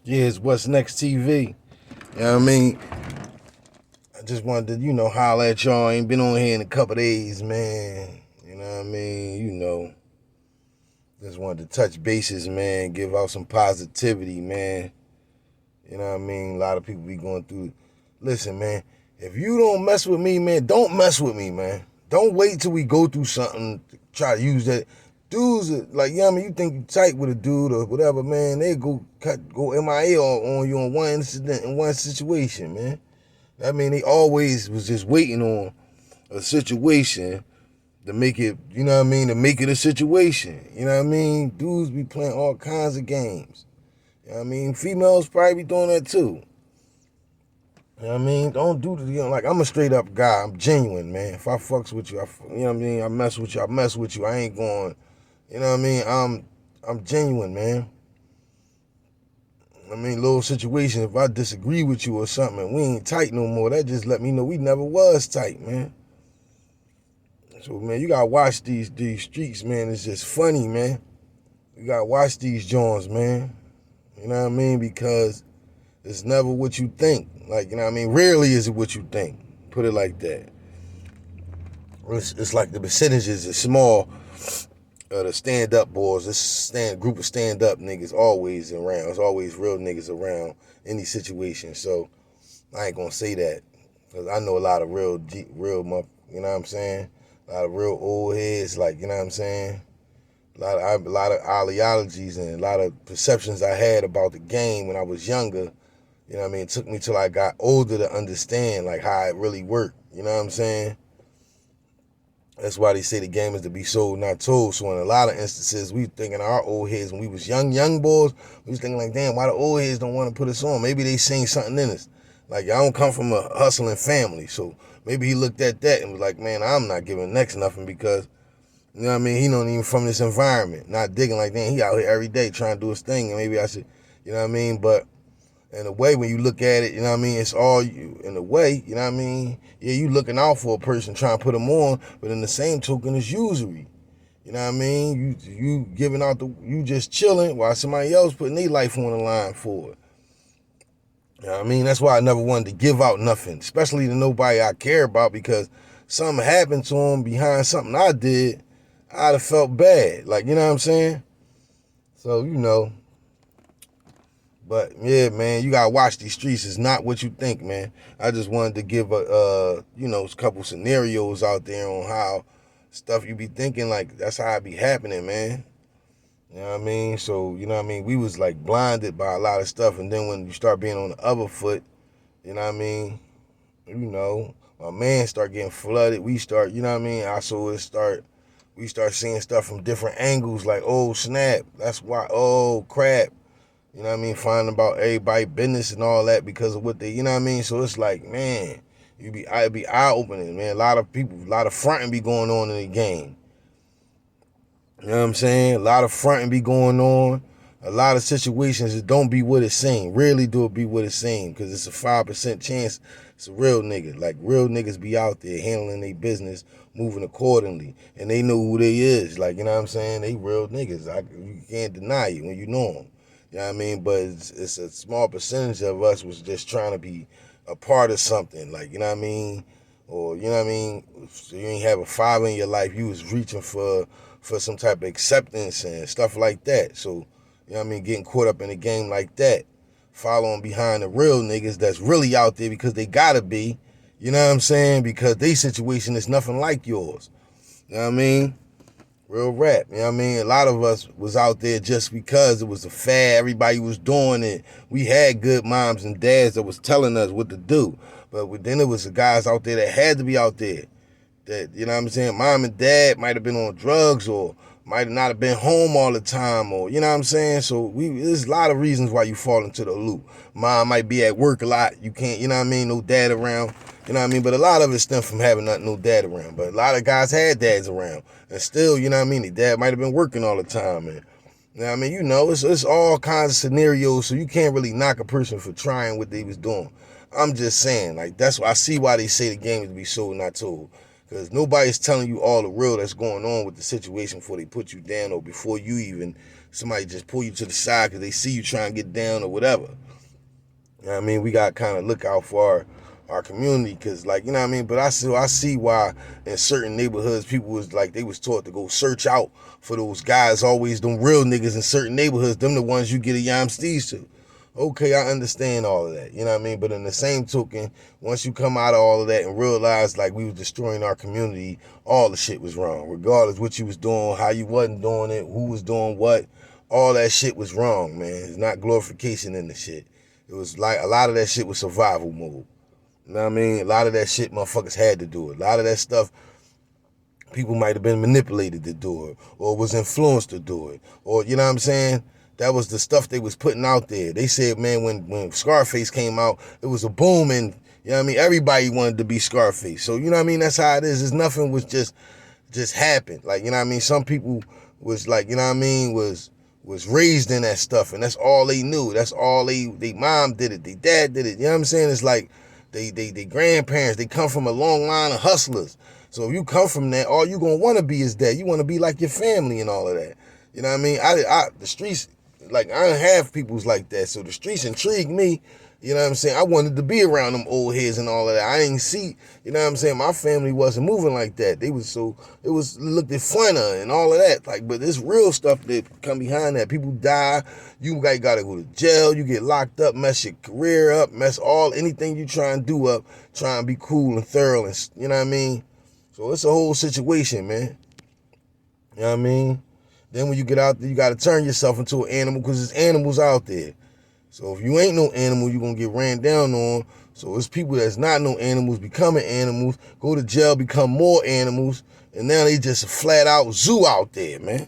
Yeah, it's What's Next TV. You know what I mean? I just wanted to, holler at y'all. Ain't been on here in a couple days, man. You know what I mean? Just wanted to touch bases, man. Give out some positivity, man. You know what I mean? A lot of people be going through. Listen, man. If you don't mess with me, man, don't mess with me, man. Don't wait till we go through something to try to use that. Dudes, like, you think you tight with a dude or whatever, man, they go MIA on you on one incident, in one situation, man. I mean, they always was just waiting on a situation to make it, to make it a situation. You know what I mean? Dudes be playing all kinds of games. You know what I mean? Females probably be doing that too. You know what I mean? Don't do the, like, I'm a straight up guy. I'm genuine, man. If I fucks with you, you know what I mean? I mess with you, I mess with you. I ain't going, you know what I mean? I'm genuine, man. I mean, little situation, if I disagree with you or something and we ain't tight no more, that just let me know we never was tight, man. So, man, you gotta watch these streets, man. It's just funny, man. You gotta watch these joints, man. You know what I mean? Because it's never what you think. Like, you know what I mean? Rarely is it what you think. Put it like that. It's like the percentages is small. The stand-up boys, this group of stand-up niggas always around. There's always real niggas around any situation. So I ain't gonna say that because I know a lot of real, you know what I'm saying? A lot of real old heads, like, you know what I'm saying? A lot of ideologies and a lot of perceptions I had about the game when I was younger. You know what I mean? It took me till I got older to understand like how it really worked. You know what I'm saying? That's why they say the game is to be sold, not told. So in a lot of instances, we thinking our old heads when we was young boys, we was thinking like, damn, why the old heads don't want to put us on? Maybe they seen something in us. Like, I don't come from a hustling family, so maybe he looked at that and was like, man, I'm not giving next nothing because, you know what I mean, he don't even from this environment. Not digging like, damn, he out here every day trying to do his thing, and maybe I should, you know what I mean? But in a way, when you look at it, you know what I mean, it's all you. In a way, you know what I mean, yeah, you looking out for a person trying to put them on, but in the same token, it's usury. You know what I mean? You giving out you just chilling while somebody else putting their life on the line for it. You know what I mean? That's why I never wanted to give out nothing, especially to nobody I care about, because something happened to them behind something I did, I'd have felt bad. Like, you know what I'm saying? So, but yeah, man, you gotta watch these streets. It's not what you think, man. I just wanted to give a couple scenarios out there on how stuff you be thinking, like that's how it be happening, man. You know what I mean? So, you know what I mean? We was like blinded by a lot of stuff, and then when you start being on the other foot, you know what I mean? My man start getting flooded. We start, you know what I mean? We start seeing stuff from different angles, like, oh snap, that's why, oh crap. You know what I mean? Finding about everybody business and all that because of what they, you know what I mean? So it's like, man, it'd be eye-opening, man. A lot of fronting be going on in the game. You know what I'm saying? A lot of fronting be going on. A lot of situations that don't be what it seems. Rarely do it be what it seems because it's a 5% chance it's a real nigga. Like, real niggas be out there handling their business, moving accordingly. And they know who they is. Like, you know what I'm saying? They real niggas. You can't deny it when you know them. You know what I mean? But it's a small percentage of us was just trying to be a part of something. Like, you know what I mean? Or, you know what I mean? So you ain't have a father in your life. You was reaching for some type of acceptance and stuff like that. So, you know what I mean? Getting caught up in a game like that. Following behind the real niggas that's really out there because they gotta be. You know what I'm saying? Because their situation is nothing like yours. You know what I mean? Real rap, you know what I mean? A lot of us was out there just because it was a fad. Everybody was doing it. We had good moms and dads that was telling us what to do. But then there was the guys out there that had to be out there. That, you know what I'm saying? Mom and dad might have been on drugs or might not have been home all the time, or, you know what I'm saying? So there's a lot of reasons why you fall into the loop. Mom might be at work a lot. You can't, you know what I mean? No dad around. You know what I mean? But a lot of it stems from having no dad around. But a lot of guys had dads around. And still, you know what I mean? The dad might have been working all the time. And, you know what I mean? It's all kinds of scenarios, so you can't really knock a person for trying what they was doing. I'm just saying, like, that's why I see why they say the game is to be sold, not told. Because nobody's telling you all the real that's going on with the situation before they put you down or before you even somebody just pull you to the side because they see you trying to get down or whatever. You know what I mean? We got to kind of look out for our community because, like, you know what I mean? But I see why in certain neighborhoods people was like, they was taught to go search out for those guys, always them real niggas in certain neighborhoods, them the ones you get a yam steez to. Okay, I understand all of that, you know what I mean? But in the same token, once you come out of all of that and realize like we was destroying our community, all the shit was wrong. Regardless what you was doing, how you wasn't doing it, who was doing what, all that shit was wrong, man. It's not glorification in the shit. It was like a lot of that shit was survival mode. You know what I mean? A lot of that shit motherfuckers had to do it. A lot of that stuff people might have been manipulated to do it or was influenced to do it. Or, you know what I'm saying? That was the stuff they was putting out there. They said, man, when Scarface came out, it was a boom and, you know what I mean, everybody wanted to be Scarface. So, you know what I mean? That's how it is. It's nothing was just happened. Like, you know what I mean? Some people was like, you know what I mean, was raised in that stuff and that's all they knew. That's all they mom did it, they dad did it. You know what I'm saying? It's like they grandparents, they come from a long line of hustlers. So if you come from that, all you gonna wanna be is that. You wanna be like your family and all of that. You know what I mean? The streets, like, I don't have peoples like that, so the streets intrigue me. You know what I'm saying? I wanted to be around them old heads and all of that. I ain't see, you know what I'm saying? My family wasn't moving like that. They was so, it was looked at funner and all of that. Like, but this real stuff that come behind that. People die. You gotta go to jail. You get locked up, mess your career up, mess anything you try and do up, try and be cool and thorough and, you know what I mean? So it's a whole situation, man. You know what I mean? Then when you get out there, you got to turn yourself into an animal because there's animals out there. So if you ain't no animal, you're going to get ran down on. So it's people that's not no animals becoming animals, go to jail, become more animals, and now they just a flat out zoo out there, man.